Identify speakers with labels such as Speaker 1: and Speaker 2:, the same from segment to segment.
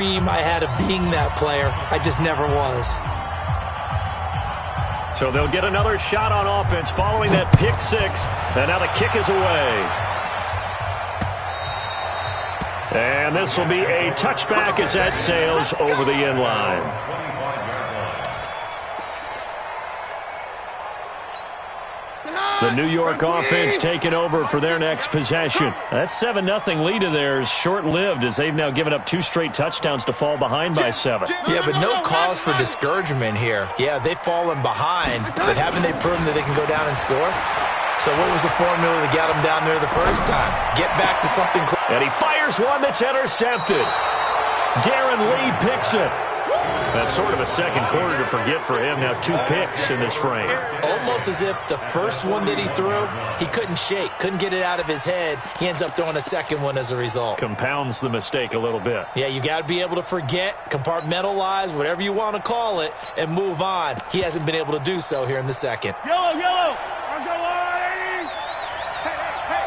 Speaker 1: dream I had of being that player. I just never was.
Speaker 2: So they'll get another shot on offense following that pick six. And now the kick is away. And this will be a touchback as that sails over the end line. The New York offense taking over for their next possession. That 7-0 lead of theirs short-lived as they've now given up 2 straight touchdowns to fall behind by 7.
Speaker 1: Yeah, but no cause for discouragement here. Yeah, they've fallen behind, but haven't they proven that they can go down and score? So what was the formula that got them down there the first time? Get back to something close.
Speaker 2: And he fires one that's intercepted. Darren Lee picks it. That's sort of a second quarter to forget for him. Now 2 picks in this frame.
Speaker 1: Almost as if the first one that he threw, he couldn't shake, couldn't get it out of his head. He ends up throwing a second one as a result.
Speaker 2: Compounds the mistake a little bit.
Speaker 1: Yeah, you got to be able to forget, compartmentalize, whatever you want to call it, and move on. He hasn't been able to do so here in the second.
Speaker 3: Yellow, yellow. I'll go on, 80. Hey, hey, hey.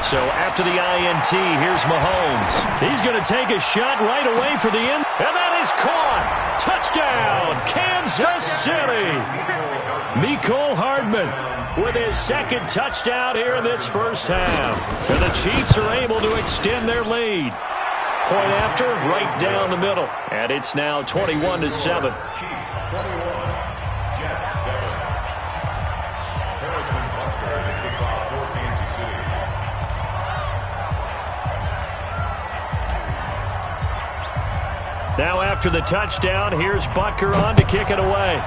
Speaker 2: So after the INT, here's Mahomes. He's going to take a shot right away for the end. And that is caught. Touchdown, Kansas City. Mecole Hardman with his second touchdown here in this first half. And the Chiefs are able to extend their lead. Point after, right down the middle. And it's now 21-7. Now after the touchdown, here's Butker on to kick it away.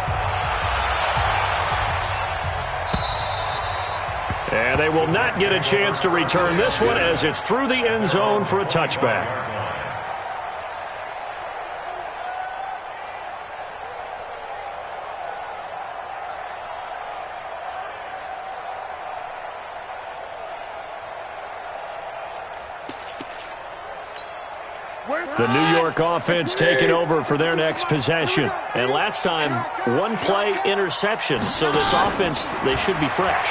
Speaker 2: And they will not get a chance to return this one as it's through the end zone for a touchback. The New York offense taking over for their next possession. And last time, 1-play interception. So this offense, they should be fresh.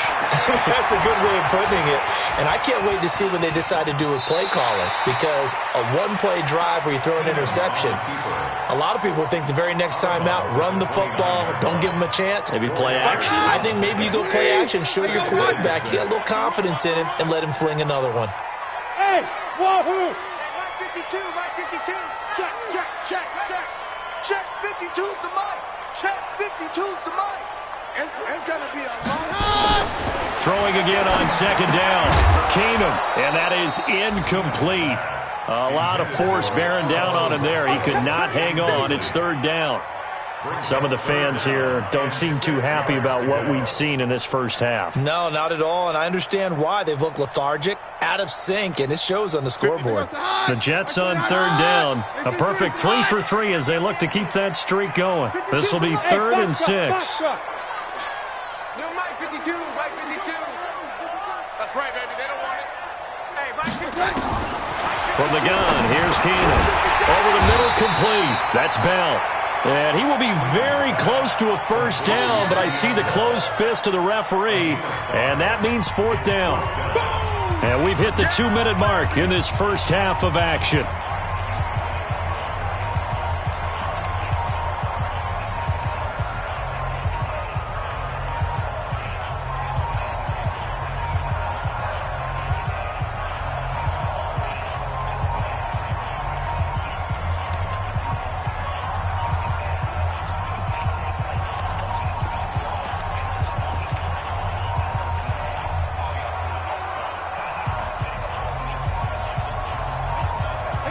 Speaker 1: That's a good way of putting it. And I can't wait to see when they decide to do with play calling. Because a 1-play drive where you throw an interception, a lot of people think the very next time out, run the football, don't give them a chance.
Speaker 2: Maybe play action.
Speaker 1: I think maybe you go play action, show your quarterback, you got a little confidence in him, and let him fling another one.
Speaker 3: Hey, wahoo! 52, right 52. Check, check, check, check. Check 52's the mic. Check 52's the mic. It's going to be a long.
Speaker 2: Throwing again on second down. Keenum, and that is incomplete. A lot of force bearing down on him there. He could not hang on. It's third down. Some of the fans here don't seem too happy about what we've seen in this first half.
Speaker 1: No, not at all, and I understand why. They've looked lethargic, out of sync, and it shows on the scoreboard.
Speaker 2: The Jets on third down. A perfect 3 for 3 as they look to keep that streak going. This will be 3rd and 6.
Speaker 3: No, Mike 52, Mike 52. That's right, baby. They don't want it. Hey, Mike 52.
Speaker 2: From the gun, here's Keenum. Over the middle, complete. That's Bell. And he will be very close to a first down, but I see the closed fist of the referee, and that means 4th down. And we've hit the 2-minute mark in this first half of action.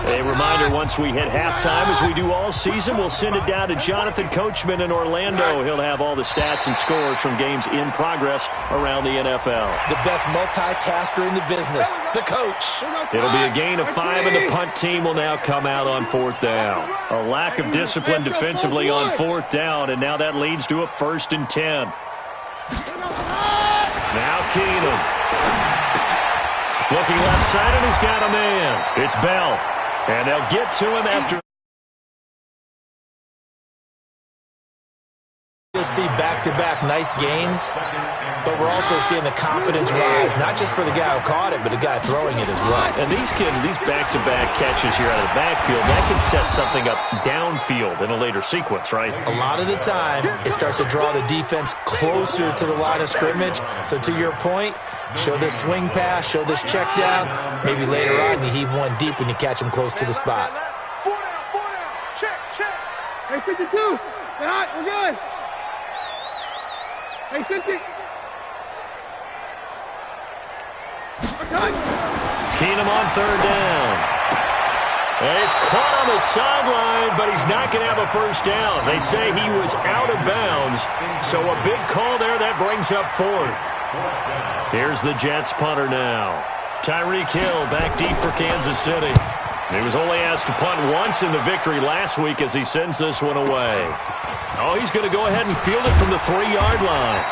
Speaker 2: A reminder, once we hit halftime, as we do all season, we'll send it down to Jonathan Coachman in Orlando. He'll have all the stats and scores from games in progress around the NFL.
Speaker 1: The best multitasker in the business, the coach.
Speaker 2: It'll be a gain of 5, and the punt team will now come out on 4th down. A lack of discipline defensively on 4th down, and now that leads to a 1st and 10. Now Keenum. Looking left side, and he's got a man. It's Bell. And they'll get to him after
Speaker 1: You'll see back-to-back nice gains, but we're also seeing the confidence rise, not just for the guy who caught it, but the guy throwing it as well.
Speaker 2: And these back-to-back catches here out of the backfield, that can set something up downfield in a later sequence, right?
Speaker 1: A lot of the time, it starts to draw the defense closer to the line of scrimmage. So to your point, show this swing pass, show this check down. Maybe later on you heave one deep when you catch him close to the spot.
Speaker 3: 4 down. Check.
Speaker 4: Hey, 52. All right, we're good. Hey, 50. Okay.
Speaker 2: Keenum on third down. And he's caught on the sideline, but he's not going to have a first down. They say he was out of bounds, so a big call there that brings up fourth. Here's the Jets punter now. Tyreek Hill back deep for Kansas City. He was only asked to punt once in the victory last week as he sends this one away. Oh, he's going to go ahead and field it from the 3-yard line.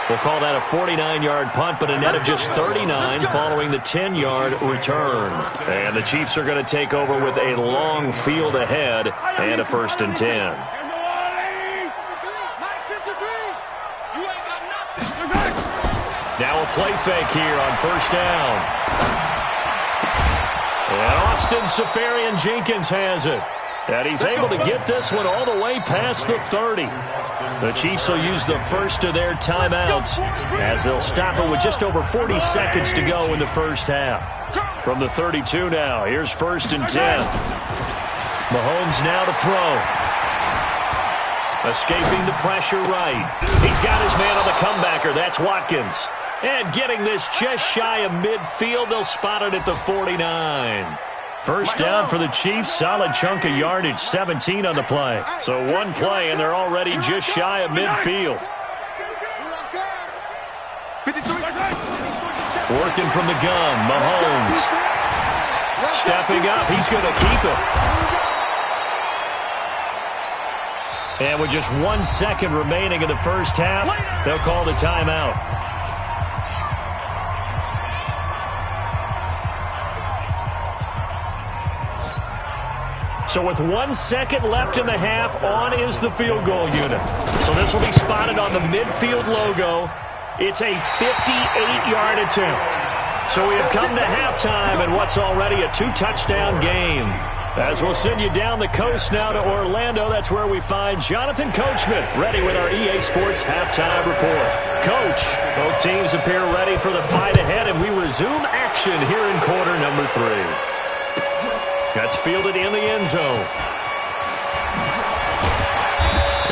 Speaker 2: We'll call that a 49-yard punt, but a net of just 39 following the 10-yard return. And the Chiefs are going to take over with a long field ahead and a 1st and 10. Now a play fake here on 1st down. And Austin Seferian-Jenkins has it. And he's able to get this one all the way past the 30. The Chiefs will use the first of their timeouts as they'll stop it with just over 40 seconds to go in the first half. From the 32 now, here's 1st and 10. Mahomes now to throw. Escaping the pressure right. He's got his man on the comebacker. That's Watkins. And getting this just shy of midfield, they'll spot it at the 49. First down for the Chiefs, solid chunk of yardage, 17 on the play. So one play, and they're already just shy of midfield. Working from the gun, Mahomes. Stepping up, he's going to keep it. And with just 1 second remaining in the first half, they'll call the timeout. So with 1 second left in the half, on is the field goal unit. So this will be spotted on the midfield logo. It's a 58-yard attempt. So we have come to halftime in what's already a 2-touchdown game. As we'll send you down the coast now to Orlando, that's where we find Jonathan Coachman, ready with our EA Sports halftime report. Coach, both teams appear ready for the fight ahead, and we resume action here in quarter number 3. That's fielded in the end zone.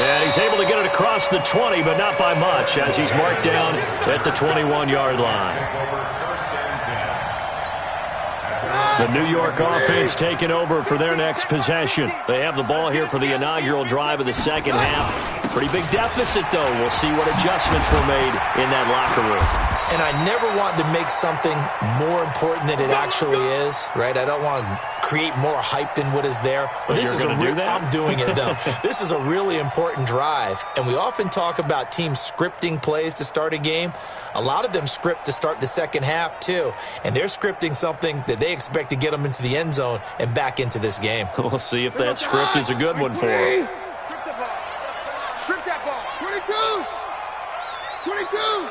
Speaker 2: And he's able to get it across the 20, but not by much, as he's marked down at the 21-yard line. The New York offense taking over for their next possession. They have the ball here for the inaugural drive of the second half. Pretty big deficit, though. We'll see what adjustments were made in that locker room.
Speaker 1: And I never want to make something more important than it actually is, right? I don't want to create more hype than what is there. But this is I'm doing it, though. This is a really important drive. And we often talk about teams scripting plays to start a game. A lot of them script to start the second half, too. And they're scripting something that they expect to get them into the end zone and back into this game.
Speaker 2: We'll see if that script is a good one for them.
Speaker 3: Strip that ball. 22.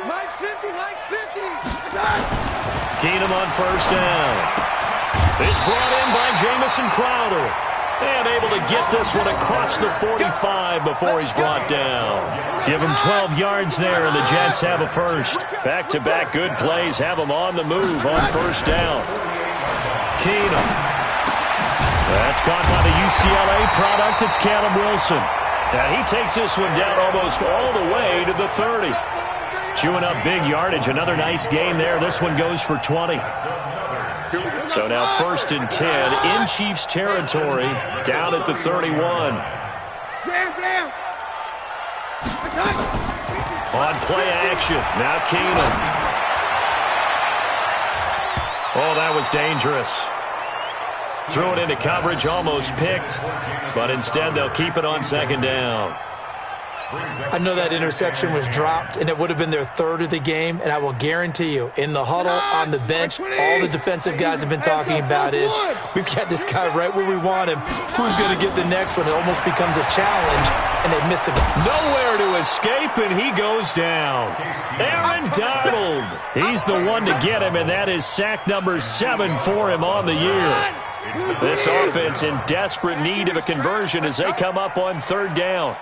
Speaker 3: Mike's 50.
Speaker 2: Keenum on first down. It's brought in by Jamison Crowder. And able to get this one across the 45 before he's brought down. Give him 12 yards there, and the Jets have a first. Back-to-back good plays have them on the move on first down. Keenum. That's caught by the UCLA product. It's Caleb Wilson. And he takes this one down almost all the way to the 30. Chewing up big yardage. Another nice gain there. This one goes for 20. So now 1st and 10 in Chiefs territory, down at the 31. On play action. Now Keenum. Oh, that was dangerous. Threw it into coverage, almost picked, but instead they'll keep it on second down.
Speaker 1: I know that interception was dropped, and it would have been their third of the game, and I will guarantee you, in the huddle, on the bench, all the defensive guys have been talking about is, we've got this guy right where we want him. Who's going to get the next one? It almost becomes a challenge, and they missed him.
Speaker 2: Nowhere to escape, and he goes down. Aaron Donald. He's the one to get him, and that is sack number 7 for him on the year. This offense in desperate need of a conversion as they come up on third down.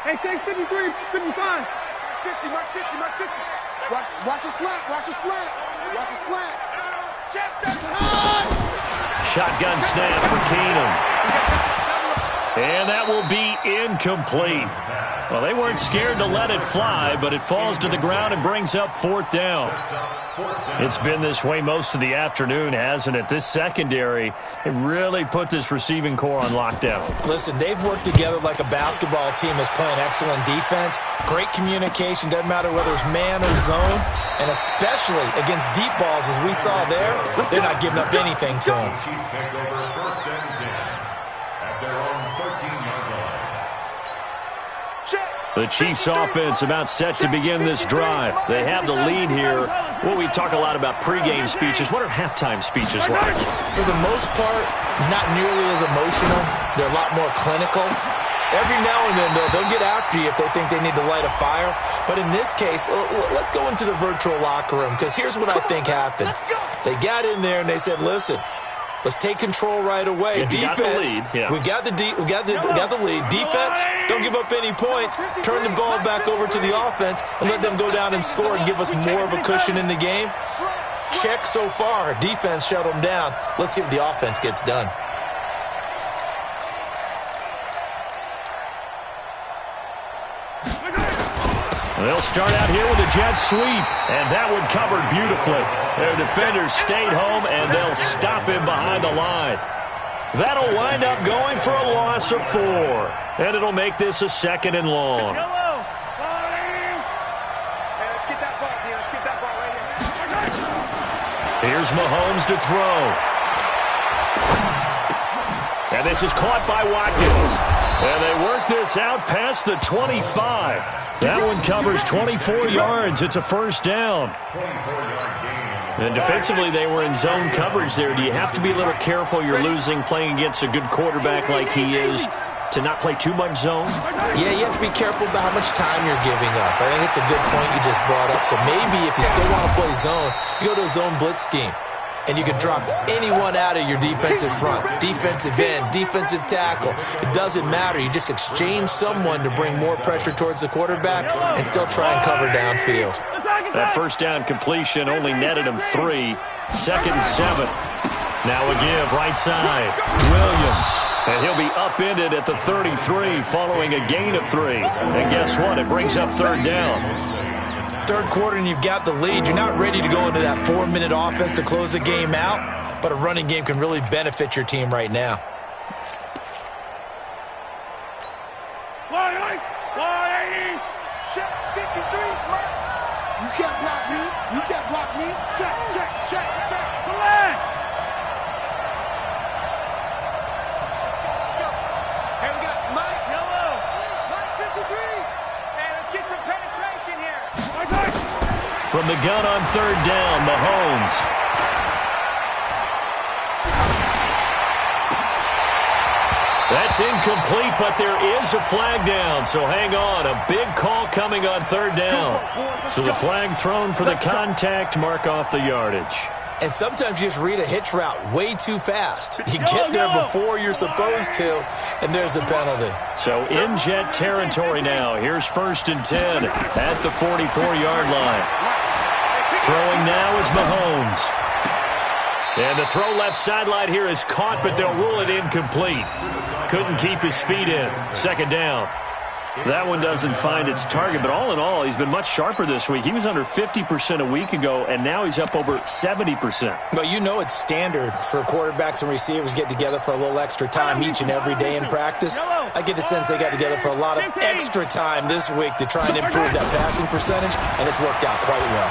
Speaker 4: Hey, take 53, 55.
Speaker 3: 50, mark 50, mark 50. Watch a slant, watch a slant. Watch a slant.
Speaker 2: Shotgun snap for Keenum. And that will be incomplete. Well, they weren't scared to let it fly, but it falls to the ground and brings up fourth down. It's been this way most of the afternoon, hasn't it? This secondary, it really put this receiving core on lockdown.
Speaker 1: Listen, they've worked together like a basketball team that's playing excellent defense. Great communication, doesn't matter whether it's man or zone. And especially against deep balls, as we saw there, they're not giving up anything to them.
Speaker 2: The Chiefs offense about set to begin this drive. They have the lead here. Well, we talk a lot about pregame speeches. What are halftime speeches like?
Speaker 1: For the most part, not nearly as emotional. They're a lot more clinical. Every now and then, they'll get after you if they think they need to light a fire. But in this case, let's go into the virtual locker room, because here's what I think happened. They got in there and they said, listen, let's take control right away. Defense, we got the lead. Defense, don't give up any points. Turn the ball back over to the offense and let them go down and score and give us more of a cushion in the game. Check so far. Defense shut them down. Let's see if the offense gets done.
Speaker 2: They'll start out here with a jet sweep, and that one covered beautifully. Their defenders stayed home, and they'll stop him behind the line. That'll wind up going for a loss of 4, and it'll make this a 2nd and long. Here's Mahomes to throw. And this is caught by Watkins. And they work this out past the 25. That one covers 24 yards. It's a first down. And defensively, they were in zone coverage there. Do you have to be a little careful? You're losing playing against a good quarterback like he is to not play too much zone?
Speaker 1: Yeah, you have to be careful about how much time you're giving up. I think it's a good point you just brought up. So maybe if you still want to play zone, you go to a zone blitz scheme. And you can drop anyone out of your defensive front. Defensive end, defensive tackle. It doesn't matter. You just exchange someone to bring more pressure towards the quarterback and still try and cover downfield.
Speaker 2: That first down completion only netted him 3. 2nd and 7. Now a give right side. Williams. And he'll be upended at the 33 following a gain of 3. And guess what? It brings up third down.
Speaker 1: Third quarter and you've got the lead. You're not ready to go into that 4-minute offense to close the game out, but a running game can really benefit your team right now.
Speaker 3: Check 53, you can't block me. You can't block me. Check, check, check, check. Let's go. Hey, we got Mike. Yellow. Mike 53. Hey, let's get some penetration here.
Speaker 2: From the gun on third down, Mahomes. That's incomplete, but there is a flag down, so hang on. A big call coming on third down. So the flag thrown for the contact, mark off the yardage.
Speaker 1: And sometimes you just read a hitch route way too fast. You get there before you're supposed to, and there's the penalty. So
Speaker 2: in jet territory now. Here's 1st and 10 at the 44-yard line. Throwing now is Mahomes. And the throw left sideline here is caught, but they'll rule it incomplete. Couldn't keep his feet in. 2nd down. That one doesn't find its target, but all in all, he's been much sharper this week. He was under 50% a week ago, and now he's up over 70%.
Speaker 1: Well, you know it's standard for quarterbacks and receivers get together for a little extra time each and every day in practice. I get the sense they got together for a lot of extra time this week to try and improve that passing percentage, and it's worked out quite well.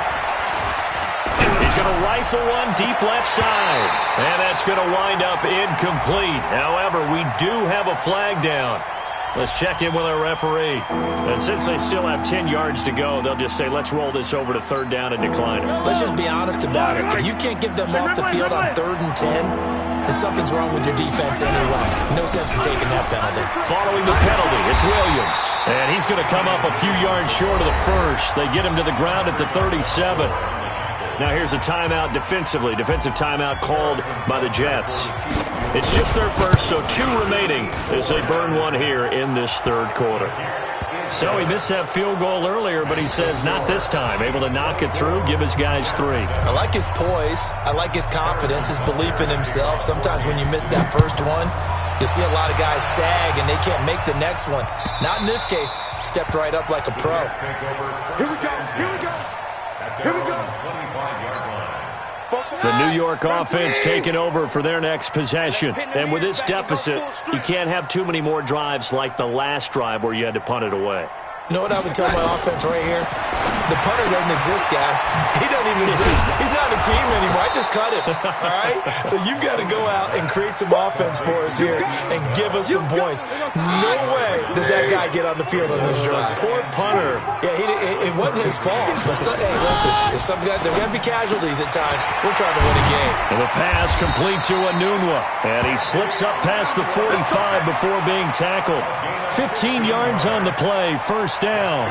Speaker 2: He's going to rifle one deep left side, and that's going to wind up incomplete. However, we do have a flag down. Let's check in with our referee. And since they still have 10 yards to go, they'll just say, let's roll this over to third down and decline it.
Speaker 1: Let's just be honest about it. If you can't get them off the field on 3rd and 10, then something's wrong with your defense anyway. No sense in taking that penalty.
Speaker 2: Following the penalty, it's Williams. And he's going to come up a few yards short of the first. They get him to the ground at the 37. Now here's a timeout defensively. Defensive timeout called by the Jets. It's just their first, so 2 remaining as they burn one here in this third quarter. So he missed that field goal earlier, but he says not this time. Able to knock it through, give his guys 3.
Speaker 1: I like his poise. I like his confidence, his belief in himself. Sometimes when you miss that first one, you'll see a lot of guys sag and they can't make the next one. Not in this case. Stepped right up like a pro.
Speaker 3: Here we go. Here we go. Here we go.
Speaker 2: The New York offense taking over for their next possession. And with this deficit, you can't have too many more drives like the last drive where you had to punt it away.
Speaker 1: You know what I would tell my offense right here? The punter doesn't exist, guys. He doesn't even exist. He's not a team anymore. I just cut him, all right? So you've got to go out and create some offense for us here and give us some points. No way does that guy get on the field on this drive.
Speaker 2: Poor punter.
Speaker 1: Yeah, it wasn't his fault. But hey, listen, if some guys, there are going to be casualties at times. We're trying to win a game.
Speaker 2: And the pass complete to Anunwa. And he slips up past the 45 before being tackled. 15 yards on the play, first down.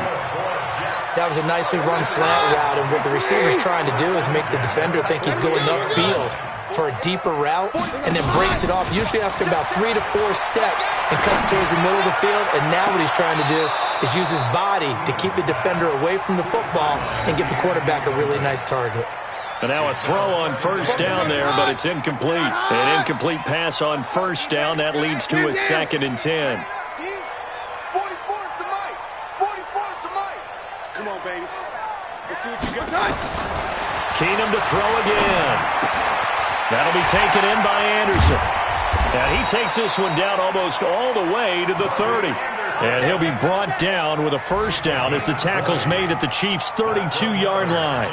Speaker 1: That was a nicely run slant route, and what the receiver's trying to do is make the defender think he's going upfield for a deeper route and then breaks it off, usually after about 3 to 4 steps, and cuts towards the middle of the field. And now what he's trying to do is use his body to keep the defender away from the football and give the quarterback a really nice target.
Speaker 2: And now a throw on first down there, but it's incomplete. An incomplete pass on first down. That leads to a 2nd and 10.
Speaker 3: Come on, baby. Let's see what you got.
Speaker 2: Keenum to throw again. That'll be taken in by Anderson. And he takes this one down almost all the way to the 30. And he'll be brought down with a first down as the tackle's made at the Chiefs' 32-yard line.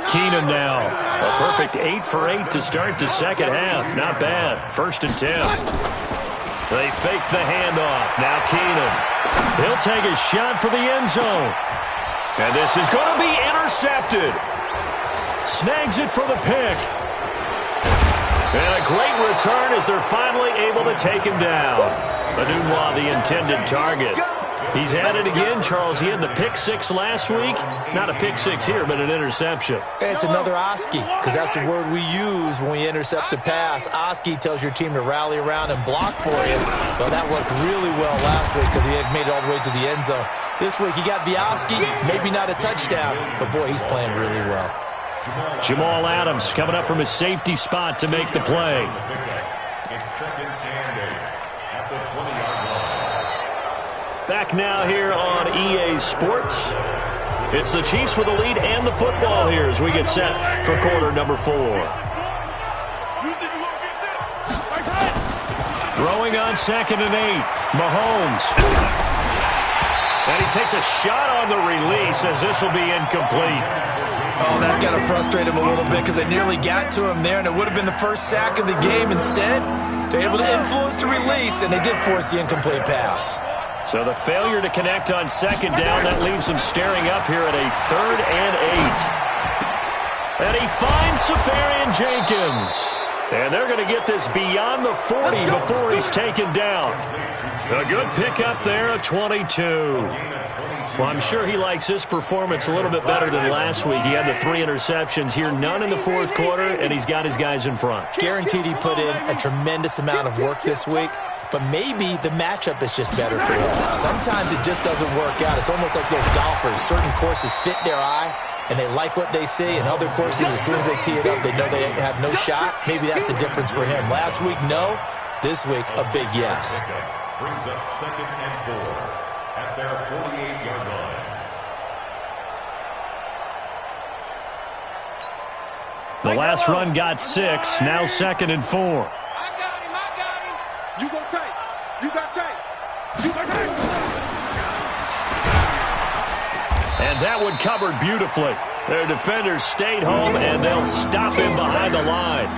Speaker 2: Keenum now. A perfect 8 for 8 to start the second half. Not bad. 1st and 10. They fake the handoff. Now Keenum. He'll take a shot for the end zone. And this is going to be intercepted. Snags it for the pick. And a great return as they're finally able to take him down. Anunwa, the intended target. He's had it again, Charles. He had the pick 6 last week. Not a pick 6 here, but an interception.
Speaker 1: It's another Oski, because that's the word we use when we intercept a pass. Oski tells your team to rally around and block for you. Well, that worked really well last week because he had made it all the way to the end zone. This week he got the Oski, maybe not a touchdown, but boy, he's playing really well.
Speaker 2: Jamal Adams coming up from his safety spot to make the play. Back now here on EA Sports. It's the Chiefs with the lead and the football here as we get set for quarter number 4. Throwing on 2nd and 8. Mahomes. And he takes a shot on the release as this will be incomplete.
Speaker 1: Oh, that's got to frustrate him a little bit because they nearly got to him there, and it would have been the first sack of the game. Instead, they're able to influence the release, and they did force the incomplete pass.
Speaker 2: So the failure to connect on 2nd down, that leaves him staring up here at a 3rd and 8. And he finds Safarian Jenkins. And they're going to get this beyond the 40 before he's taken down. A good pickup there, a 22. Well, I'm sure he likes his performance a little bit better than last week. He had the 3 interceptions here, none in the 4th quarter, and he's got his guys in front.
Speaker 1: Guaranteed he put in a tremendous amount of work this week, but maybe the matchup is just better for him. Sometimes it just doesn't work out. It's almost like those golfers. Certain courses fit their eye, and they like what they see, and other courses, as soon as they tee it up, they know they have no shot. Maybe that's the difference for him. Last week, no. This week, a big yes.
Speaker 5: Brings up 2nd and 4 at their 48-yard line.
Speaker 2: The last run got 6, now 2nd and 4.
Speaker 3: I got him. You go tight. You got tight. You got tight.
Speaker 2: And that one covered beautifully. Their defenders stayed home, and they'll stop him behind the line.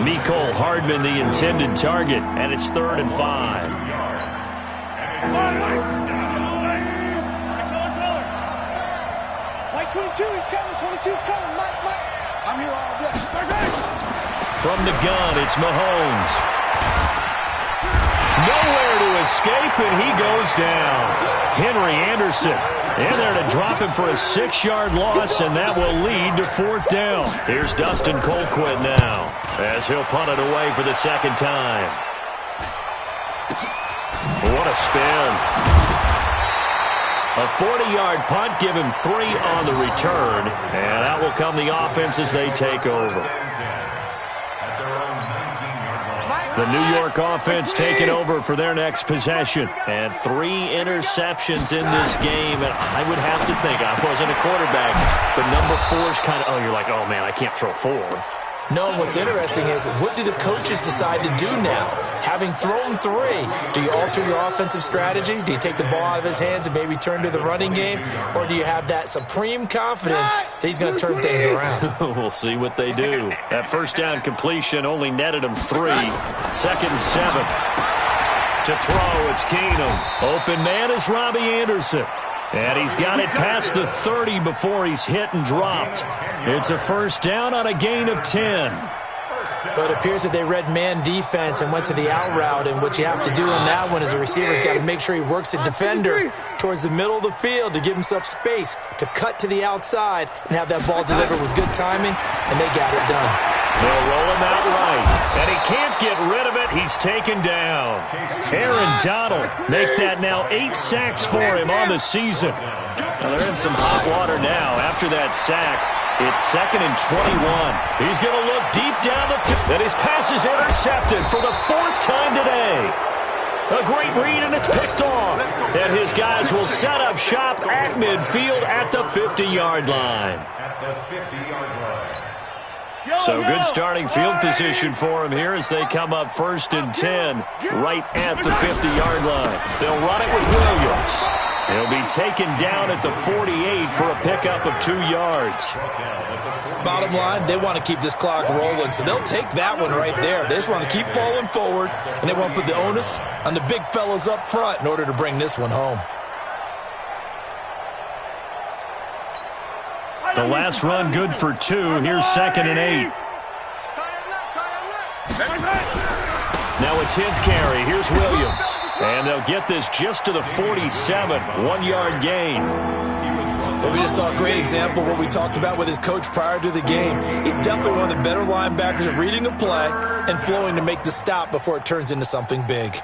Speaker 2: Mecole Hardman, the intended target, and it's 3rd and 5.
Speaker 3: White 22, he's coming. 22's coming. Mike. I'm here all day.
Speaker 2: From the gun, it's Mahomes. Nowhere to escape, and he goes down. Henry Anderson in there to drop him for a 6-yard loss, and that will lead to 4th down. Here's Dustin Colquitt now, as he'll punt it away for the 2nd time. What a spin. A 40-yard punt, give him 3 on the return, and out will come the offense as they take over. The New York offense taking over for their next possession. And 3 interceptions in this game. And I would have to think, I wasn't a quarterback, but number 4 is kind of, you're like, oh, man, I can't throw 4.
Speaker 1: No, what's interesting is, what do the coaches decide to do now? Having thrown 3, do you alter your offensive strategy? Do you take the ball out of his hands and maybe turn to the running game? Or do you have that supreme confidence that he's going to turn things around?
Speaker 2: We'll see what they do. That 1st down completion only netted him 3. 2nd and 7. To throw, it's Keenum. Open man is Robbie Anderson. And he's got it past the 30 before he's hit and dropped. It's a 1st down on a gain of 10.
Speaker 1: But it appears that they read man defense and went to the out route, and what you have to do in that one is a receiver's got to make sure he works the defender towards the middle of the field to give himself space to cut to the outside and have that ball delivered with good timing, and they got it done.
Speaker 2: They'll roll him out right, and he can't get rid of it. He's taken down. Aaron Donald make that now 8 sacks for him on the season. Now they're in some hot water now after that sack. It's 2nd and 21. He's going to look deep down the field, and his pass is intercepted for the 4th time today. A great read, and it's picked off. And his guys will set up shop at midfield at the 50-yard line. So good starting field position for him here as they come up 1st and 10 right at the 50-yard line. They'll run it with Williams. He'll be taken down at the 48 for a pickup of 2 yards.
Speaker 1: Bottom line, they want to keep this clock rolling, so they'll take that one right there. They just want to keep falling forward, and they want to put the onus on the big fellas up front in order to bring this one home.
Speaker 2: The last run good for 2. Here's 2nd and 8. Now a 10th carry. Here's Williams. And they'll get this just to the 47. 1-yard gain.
Speaker 1: But we just saw a great example of what we talked about with his coach prior to the game. He's definitely one of the better linebackers at reading the play and flowing to make the stop before it turns into something big.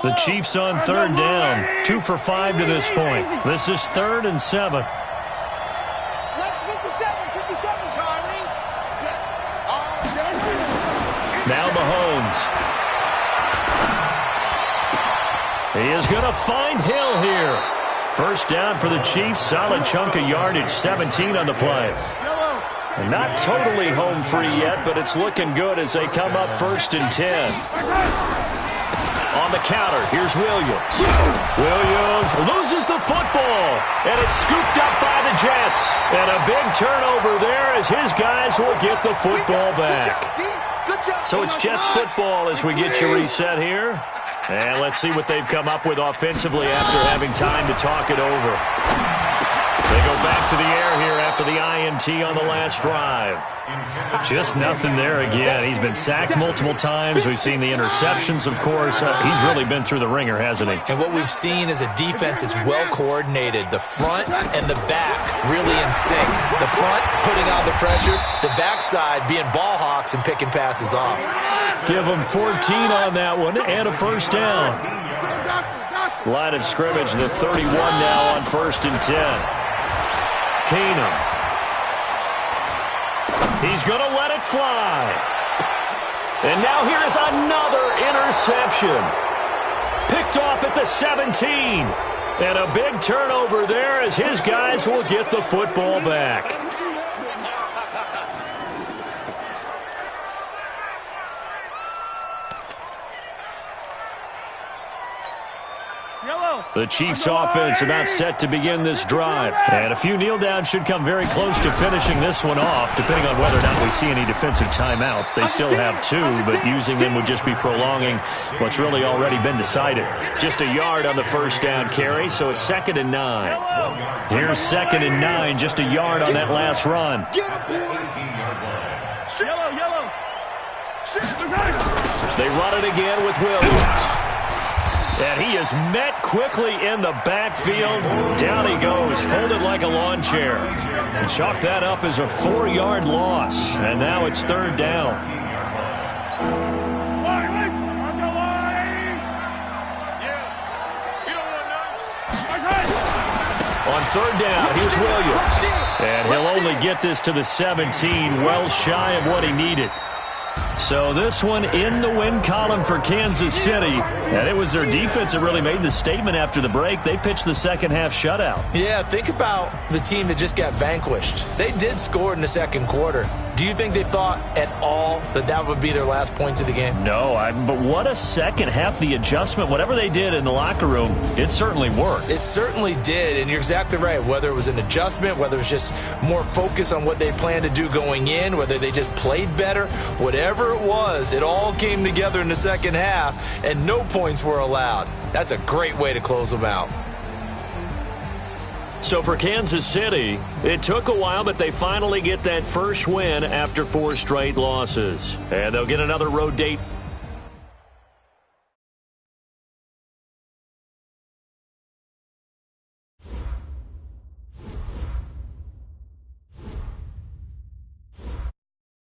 Speaker 2: The Chiefs on 3rd down. 2 for 5 to this point. This is 3rd and 7.
Speaker 3: Let's 57, Charlie.
Speaker 2: Now Mahomes. He is going to find Hill here. 1st down for the Chiefs. Solid chunk of yardage. 17 on the play. And not totally home free yet, but it's looking good as they come up 1st and 10. On the counter, here's Williams. Williams loses the football, and it's scooped up by the Jets. And a big turnover there as his guys will get the football back. So it's Jets football as we get you reset here. And let's see what they've come up with offensively after having time to talk it over. They go back to the air here after the INT on the last drive. Just nothing there again. He's been sacked multiple times. We've seen the interceptions, of course. He's really been through the ringer, hasn't he?
Speaker 1: And what we've seen is a defense that's well coordinated. The front and the back really in sync. The front putting on the pressure. The backside being ball hawks and picking passes off.
Speaker 2: Give them 14 on that one and a 1st down. Line of scrimmage, the 31 now on 1st and 10. Keenum. He's going to let it fly. And now here is another interception. Picked off at the 17. And a big turnover there as his guys will get the football back. The Chiefs offense about set to begin this drive. And a few kneel downs should come very close to finishing this one off, depending on whether or not we see any defensive timeouts. They still have 2, but using them would just be prolonging what's really already been decided. Just a yard on the first down carry, so it's 2nd and 9. Here's 2nd and 9, just a yard on that last run.
Speaker 4: Yellow.
Speaker 2: They run it again with Williams. And he is met quickly in the backfield. Down he goes, folded like a lawn chair. And chalk that up as a 4-yard loss. And now it's 3rd down. On 3rd down, here's Williams. And he'll only get this to the 17, well shy of what he needed. So this one in the win column for Kansas City. And it was their defense that really made the statement after the break. They pitched the second half shutout.
Speaker 1: Yeah, think about the team that just got vanquished. They did score in the second quarter. Do you think they thought at all that that would be their last points of the game?
Speaker 2: No, but what a second half. The adjustment, whatever they did in the locker room, it certainly worked.
Speaker 1: It certainly did, and you're exactly right. Whether it was an adjustment, whether it was just more focus on what they planned to do going in, whether they just played better, whatever it was, it all came together in the second half, and no points were allowed. That's a great way to close them out.
Speaker 2: So for Kansas City, it took a while, but they finally get that first win after 4 straight losses. And they'll get another road date